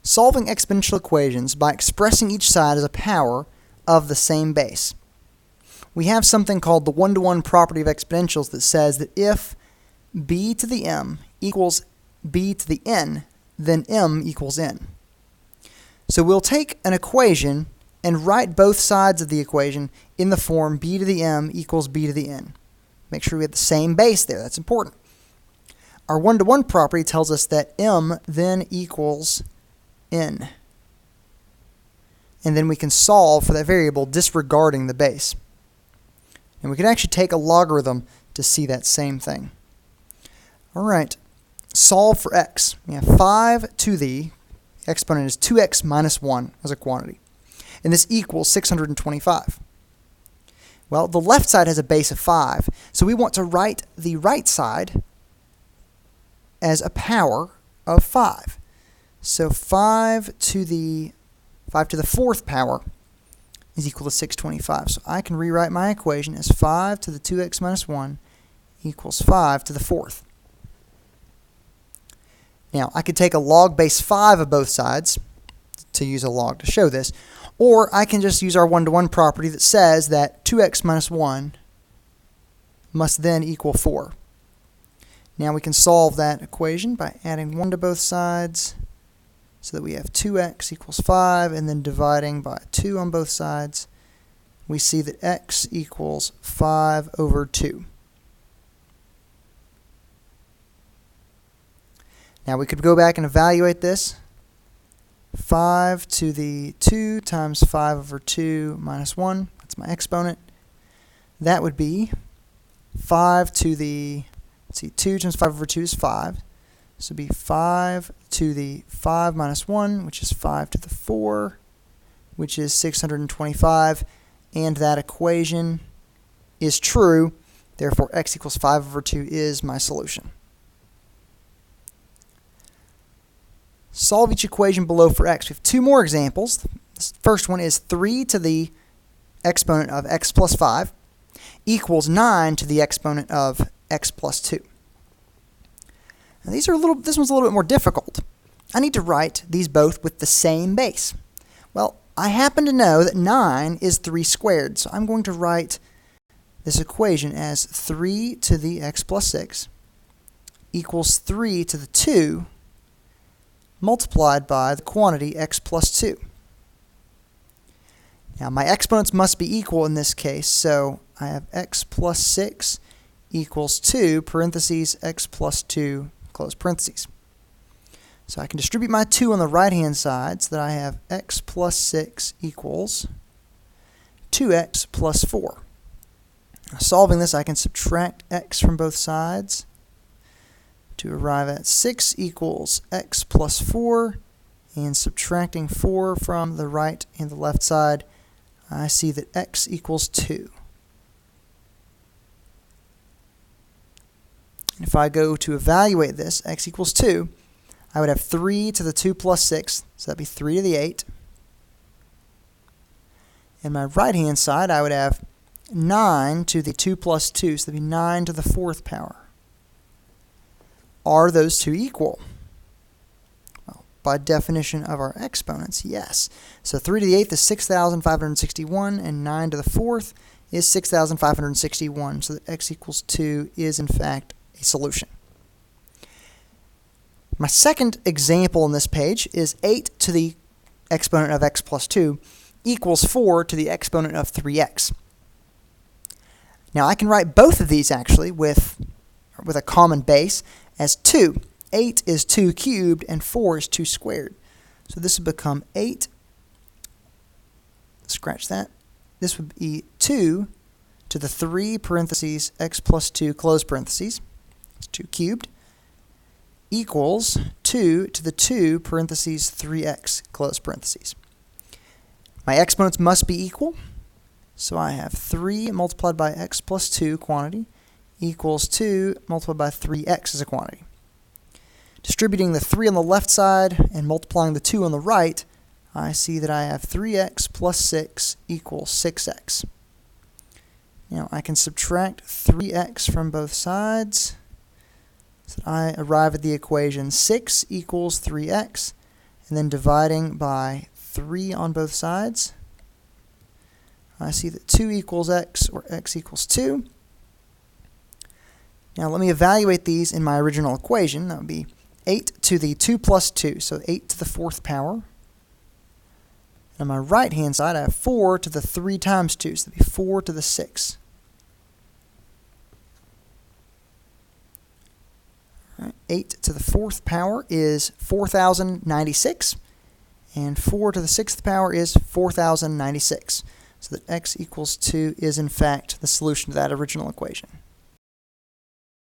solving exponential equations by expressing each side as a power of the same base. We have something called the one-to-one property of exponentials that says that if b to the m equals b to the n, then m equals n. So we'll take an equation and write both sides of the equation in the form b to the m equals b to the n. Make sure we have the same base there. That's important. Our one-to-one property tells us that m then equals n. And then we can solve for that variable disregarding the base. And we can actually take a logarithm to see that same thing. All right, solve for x. We have 5 to the exponent is 2x minus 1 as a quantity. And this equals 625. Well, the left side has a base of 5, so we want to write the right side as a power of 5. So 5 to the 4th power is equal to 625. So I can rewrite my equation as 5 to the 2x minus 1 equals 5 to the 4th. Now, I could take a log base 5 of both sides to use a log to show this, or I can just use our one-to-one property that says that 2x minus 1 must then equal 4. Now we can solve that equation by adding 1 to both sides so that we have 2x equals 5, and then dividing by 2 on both sides. We see that x equals 5 over 2. Now we could go back and evaluate this. 5 to the 2 times 5 over 2 minus 1. That's my exponent. That would be 5 to the, 2 times 5 over 2 is 5. So it would be 5 to the 5 minus 1, which is 5 to the 4, which is 625. And that equation is true. Therefore, x equals 5 over 2 is my solution. Solve each equation below for x. We have 2 more examples. This first one is 3 to the exponent of x plus 5 equals 9 to the exponent of x plus 2. Now this one's a little bit more difficult. I need to write these both with the same base. Well, I happen to know that 9 is 3 squared, so I'm going to write this equation as 3 to the x plus 6 equals 3 to the 2 multiplied by the quantity x plus 2. Now my exponents must be equal in this case, so I have x plus 6 equals 2, parentheses, x plus 2, close parentheses. So I can distribute my 2 on the right-hand side so that I have x plus 6 equals 2x plus 4. Now, solving this, I can subtract x from both sides to arrive at 6 equals x plus 4, and subtracting 4 from the right and the left side, I see that x equals 2. And if I go to evaluate this, x equals 2, I would have 3 to the 2 plus 6, so that would be 3 to the 8. And my right-hand side, I would have 9 to the 2 plus 2, so that would be 9 to the 4th power. Are those two equal? Well, by definition of our exponents, yes. So 3 to the 8th is 6,561, and 9 to the 4th is 6,561, so that x equals 2 is, in fact, a solution. My second example on this page is 8 to the exponent of x plus 2 equals 4 to the exponent of 3x. Now I can write both of these actually with a common base as 2. 8 is 2 cubed and 4 is 2 squared. So this would become 8, scratch that, this would be 2 to the 3 parentheses x plus 2 close parentheses, it's 2 cubed, equals 2 to the 2 parentheses 3x close parentheses. My exponents must be equal, so I have 3 multiplied by x plus 2 quantity equals 2 multiplied by 3x as a quantity. Distributing the 3 on the left side and multiplying the 2 on the right, I see that I have 3x plus 6 equals 6x. Now I can subtract 3x from both sides, so that I arrive at the equation 6 equals 3x, and then dividing by 3 on both sides. I see that 2 equals x, or x equals 2. Now let me evaluate these in my original equation. That would be 8 to the 2 plus 2, so 8 to the 4th power. And on my right-hand side, I have 4 to the 3 times 2, so that would be 4 to the 6. All right, 8 to the 4th power is 4,096, and 4 to the 6th power is 4,096. So that x equals 2 is, in fact, the solution to that original equation.